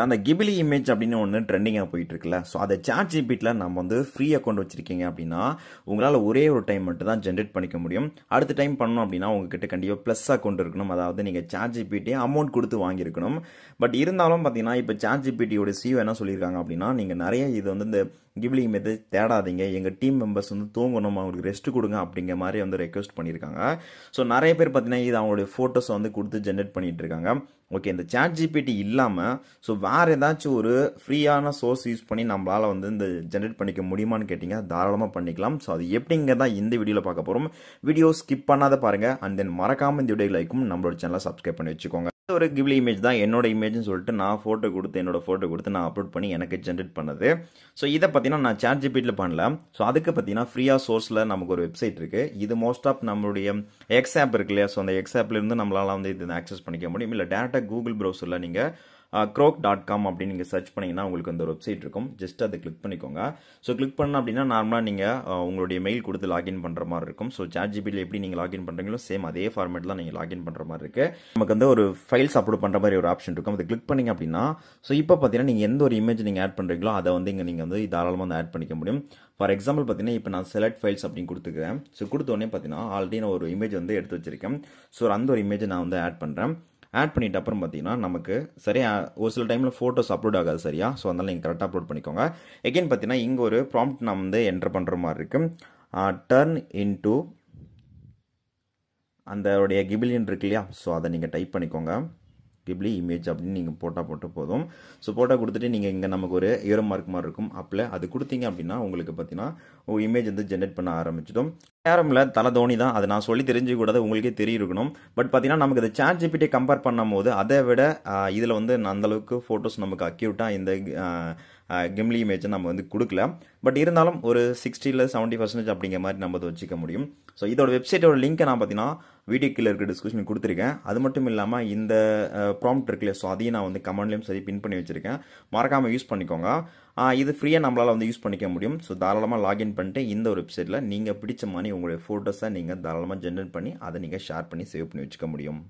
அந்த கிபிலி இமேஜ் அப்படின்னு ஒன்று ட்ரெண்டிங்காக போயிட்டு இருக்குல்ல. ஸோ அதை சாட் ஜிபிடியில் நம்ம வந்து ஃப்ரீ அக்கௌண்ட் வச்சிருக்கீங்க அப்படின்னா உங்களால் ஒரே ஒரு டைம் மட்டும் தான் ஜென்ரேட் பண்ணிக்க முடியும். அடுத்த டைம் பண்ணணும் அப்படின்னா உங்ககிட்ட கண்டிப்பாக ப்ளஸ் அக்கௌண்ட் இருக்கணும். அதாவது நீங்கள் சாட் ஜிபிடி அமௌண்ட் கொடுத்து வாங்கியிருக்கணும். பட் இருந்தாலும் பார்த்தீங்கன்னா இப்போ சாட் ஜிபிடியோட சிஓ என்ன சொல்லியிருக்காங்க அப்படின்னா, நீங்கள் நிறைய இது வந்து இந்த கிபிலி இமேஜ் தேடாதீங்க, எங்கள் டீம் மெம்பர்ஸ் வந்து தூங்கணும், அவங்களுக்கு ரெஸ்ட் கொடுங்க அப்படிங்கிற மாதிரி வந்து ரெக்வஸ்ட் பண்ணியிருக்காங்க. ஸோ நிறைய பேர் பார்த்தீங்கன்னா இது அவங்களுடைய ஃபோட்டோஸை வந்து கொடுத்து ஜென்ரேட் பண்ணிட்டு இருக்காங்க. ஓகே, இந்த சாட் ஜிபிடி இல்லாமல் ஸோ வேறு ஏதாச்சும் ஒரு ஃப்ரீயான சோர்ஸ் யூஸ் பண்ணி நம்மளால் வந்து இந்த ஜென்ரேட் பண்ணிக்க முடியுமான்னு கேட்டிங்க, தாராளமாக பண்ணிக்கலாம். ஸோ அது எப்படிங்கிறதா இந்த வீடியோவில் பார்க்க போகிறோம். வீடியோ ஸ்கிப் பண்ணாத பாருங்கள். அண்ட் தென் மறக்காமல் இந்த வீடியோ லைக்கும் நம்மளோட சேனலை சப்ஸ்கிரைப் பண்ணி வச்சுக்கோங்க. ஒரு கிபிலி இமேஜ் தான் என்னோட இமேஜ்னு சொல்லிட்டு நான் ஃபோட்டோ கொடுத்து என்னோட ஃபோட்டோ கொடுத்து நான் அப்லோட் பண்ணி எனக்கு ஜென்ரேட் பண்ணது. ஸோ இதை பார்த்தீங்கன்னா நான் சாட் ஜிபிடியில் பண்ணல. ஸோ அதுக்கு பார்த்தீங்கன்னா ஃப்ரீயாக சோர்ஸில் நமக்கு ஒரு வெப்சைட் இருக்குது. இது மோஸ்ட் ஆஃப் நம்மளுடைய எக்ஸ் ஆப் இருக்கு இல்லையா, ஸோ அந்த எக்ஸ் ஆப்லேருந்து நம்மளால் வந்து இது ஆக்சஸ் பண்ணிக்க முடியும். இல்லை டேரெக்டாக கூகுள் ப்ரௌசரில் நீங்கள் croc.com அப்படின்னு நீங்கள் சர்ச் பண்ணிங்கன்னா உங்களுக்கு அந்த ஒரு வெப்சைட் இருக்கும். ஜஸ்ட் அதை கிளிக் பண்ணிக்கோங்க. ஸோ கிளிக் பண்ண அப்படின்னா நார்மலாக நீங்கள் உங்களுடைய மெயில் கொடுத்து லாகின் பண்ணுற மாதிரி இருக்கும். ஸோ சாட் ஜிபிடியில் எப்படி நீங்கள் லாகின் பண்ணுறீங்களோ சேம் அதே ஃபார்மேட்டில் நீங்கள் லாகின் பண்ணுற மாதிரி இருக்குது. நமக்கு வந்து ஒரு ஃபைல்ஸ் அப்லோட் பண்ணுற மாதிரி ஒரு ஆப்ஷன் இருக்கும். அதை கிளிக் பண்ணிங்க அப்படின்னா ஸோ இப்போ பார்த்தீங்கன்னா நீங்கள் எந்த ஒரு இமேஜ் நீங்கள் ஆட் பண்ணுறீங்களோ அதை வந்து இங்கே நீங்கள் வந்து தாராளமாக வந்து ஆட் பண்ணிக்க முடியும். ஃபார் எக்ஸாம்பிள் பார்த்தீங்கன்னா இப்போ நான் செலக்ட் ஃபைல்ஸ் அப்படின்னு கொடுத்துக்கிறேன். ஸோ கொடுத்தோடனே பார்த்தீங்கன்னா ஆல்ரெடி நான் ஒரு இமேஜ் வந்து எடுத்து வச்சிருக்கேன். ஸோ அந்த ஒரு இமேஜை நான் வந்து ஆட் பண்ணுறேன். ஆட் பண்ணிட்ட அப்புறம் பார்த்தீங்கன்னா நமக்கு சரியா ஒரு சில டைமில் ஃபோட்டோஸ் அப்லோட் ஆகாது சரியா. ஸோ அதனால் நீங்கள் கரெக்டாக அப்லோட் பண்ணிக்கோங்க. எகைன் பார்த்தீங்கன்னா இங்கே ஒரு ப்ராம்ப்ட் நான் வந்து என்டர் பண்ணுற மாதிரி இருக்கு. டர்ன் இன்டு அந்த கிபிலியன் இருக்கு இல்லையா, ஸோ அதை நீங்கள் டைப் பண்ணிக்கோங்க. கிபிலி இமேஜ் அப்படின்னு நீங்கள் போட்டு போதும். ஸோ போட்டோ கொடுத்துட்டு நீங்கள் இங்கே நமக்கு ஒரு ஏரோ மார்க் மாதிரி இருக்கும் அப்பில் அது கொடுத்தீங்க அப்படின்னா உங்களுக்கு பார்த்தீங்கன்னா இமேஜ் வந்து ஜென்ரேட் பண்ண ஆரம்பிச்சிடும். யாரும்ல தலை தோனி தான், அதை நான் சொல்லி தெரிஞ்சுக்கூடாது, உங்களுக்கே தெரியிருக்கணும். பட் பார்த்தீங்கன்னா நமக்கு இந்த சாட் ஜிபிடி கம்பேர் பண்ணும் போது அதை விட இதில் வந்து அந்தளவுக்கு ஃபோட்டோஸ் நமக்கு அக்யூட்டாக இந்த கிம்லி இமேஜை நம்ம வந்து கொடுக்கல. பட் இருந்தாலும் ஒரு 60-70% அப்படிங்கிற மாதிரி நம்ம அதை வச்சுக்க முடியும். ஸோ இதோட வெப்சைட்டோட லிங்க்கை நான் பார்த்தீங்கன்னா வீடியோ கீழே இருக்க டிஸ்கிரிப்ஷன் கொடுத்துருக்கேன். அது மட்டும் இல்லாமல் இந்த ப்ராம்ப்ட் இருக்குல்ல, ஸோ அதையும் நான் வந்து கமெண்ட்லேயும் சரி பின் பண்ணி வச்சுருக்கேன். மறக்காமல் யூஸ் பண்ணிக்கோங்க. இது ஃப்ரீயாக நம்மளால் வந்து யூஸ் பண்ணிக்க முடியும். ஸோ தாராளமாக லாகின் பண்ணிட்டு இந்த ஒரு வெப்சைட்டில் நீங்கள் பிடிச்ச மாதிரி உங்களுடைய ஃபோட்டோஸை நீங்கள் தாராளமாக ஜென்ரேட் பண்ணி அதை நீங்கள் ஷேர் பண்ணி சேவ் பண்ணி வச்சுக்க முடியும்.